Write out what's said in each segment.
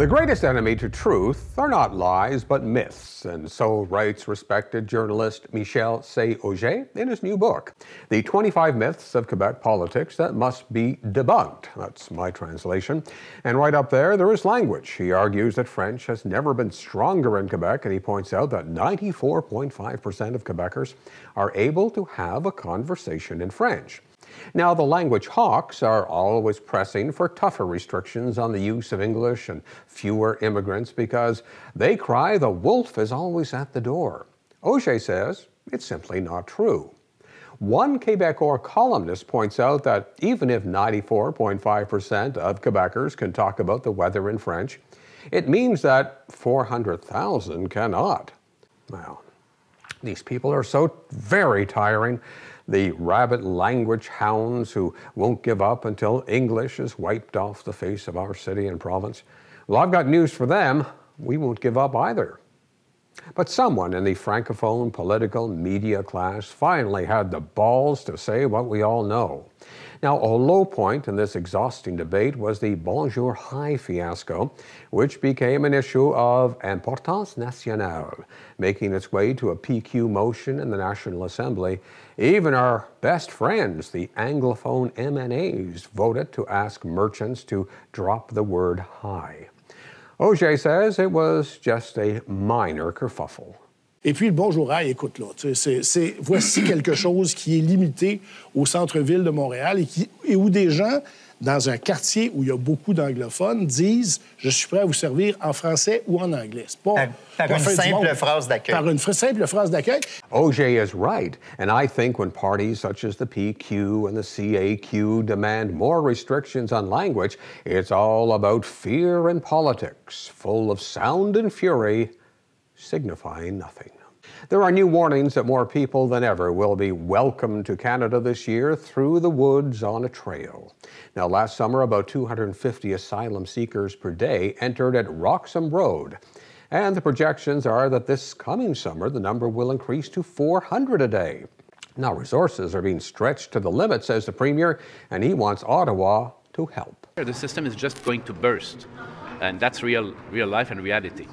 The greatest enemy to truth are not lies, but myths, and so writes respected journalist Michel C. in his new book, The 25 Myths of Quebec Politics That Must Be Debunked. That's my translation. And right up there is language. He argues that French has never been stronger in Quebec, and he points out that 94.5% of Quebecers are able to have a conversation in French. Now, the language hawks are always pressing for tougher restrictions on the use of English and fewer immigrants because they cry the wolf is always at the door. Auger says it's simply not true. One Québécois columnist points out that even if 94.5% of Quebecers can talk about the weather in French, it means that 400,000 cannot. Well, these people are so very tiring. The rabid language hounds who won't give up until English is wiped off the face of our city and province. Well, I've got news for them. We won't give up either. But someone in the Francophone political media class finally had the balls to say what we all know. Now, a low point in this exhausting debate was the Bonjour Hi fiasco, which became an issue of importance nationale, making its way to a PQ motion in the National Assembly. Even our best friends, the Anglophone MNAs, voted to ask merchants to drop the word hi. Auger says it was just a minor kerfuffle. Et puis le bonjour, écoute là, voici quelque chose qui est limité au centre-ville de Montréal et où des gens, dans un quartier où il y a beaucoup d'anglophones, disent « Je suis prêt à vous servir en français ou en anglais ». C'est pas par une simple phrase d'accueil. Par une simple phrase d'accueil. Auger is right, and I think when parties such as the PQ and the CAQ demand more restrictions on language, it's all about fear and politics, full of sound and fury, signifying nothing. There are new warnings that more people than ever will be welcomed to Canada this year through the woods on a trail. Now, last summer, about 250 asylum seekers per day entered at Roxham Road. And the projections are that this coming summer, the number will increase to 400 a day. Now, resources are being stretched to the limit, says the Premier, and he wants Ottawa to help. The system is just going to burst, and that's real life and reality.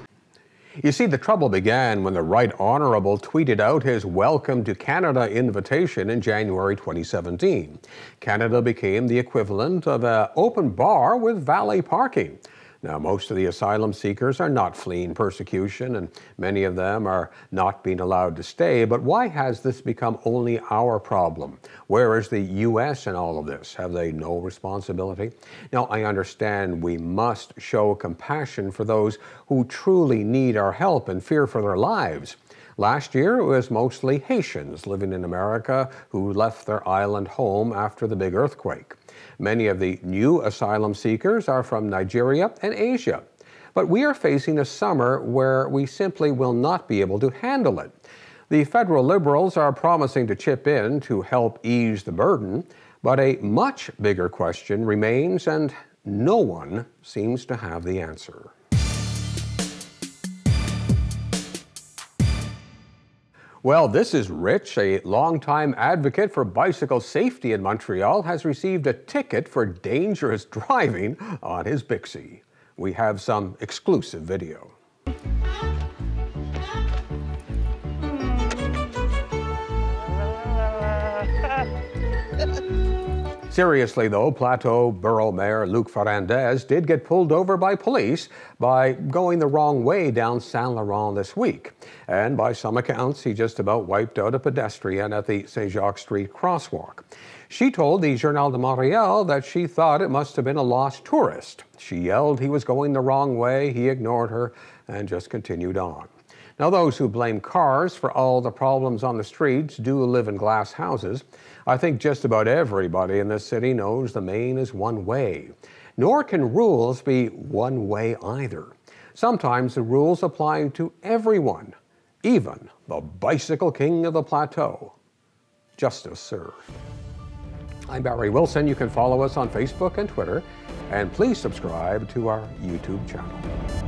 You see, the trouble began when the Right Honourable tweeted out his Welcome to Canada invitation in January 2017. Canada became the equivalent of an open bar with valet parking. Now, most of the asylum seekers are not fleeing persecution, and many of them are not being allowed to stay. But why has this become only our problem? Where is the U.S. in all of this? Have they no responsibility? Now, I understand we must show compassion for those who truly need our help and fear for their lives. Last year, it was mostly Haitians living in America who left their island home after the big earthquake. Many of the new asylum seekers are from Nigeria and Asia. But we are facing a summer where we simply will not be able to handle it. The federal Liberals are promising to chip in to help ease the burden, but a much bigger question remains, and no one seems to have the answer. Well, this is Rich, a longtime advocate for bicycle safety in Montreal, has received a ticket for dangerous driving on his Bixie. We have some exclusive video. Seriously, though, Plateau Borough Mayor Luc Ferrandez did get pulled over by police by going the wrong way down Saint Laurent this week. And by some accounts, he just about wiped out a pedestrian at the Saint-Jacques Street crosswalk. She told the Journal de Montréal that she thought it must have been a lost tourist. She yelled he was going the wrong way, he ignored her, and just continued on. Now, those who blame cars for all the problems on the streets do live in glass houses. I think just about everybody in this city knows the main is one way. Nor can rules be one way either. Sometimes the rules apply to everyone, even the bicycle king of the Plateau. Justice served. I'm Barry Wilson. You can follow us on Facebook and Twitter, and please subscribe to our YouTube channel.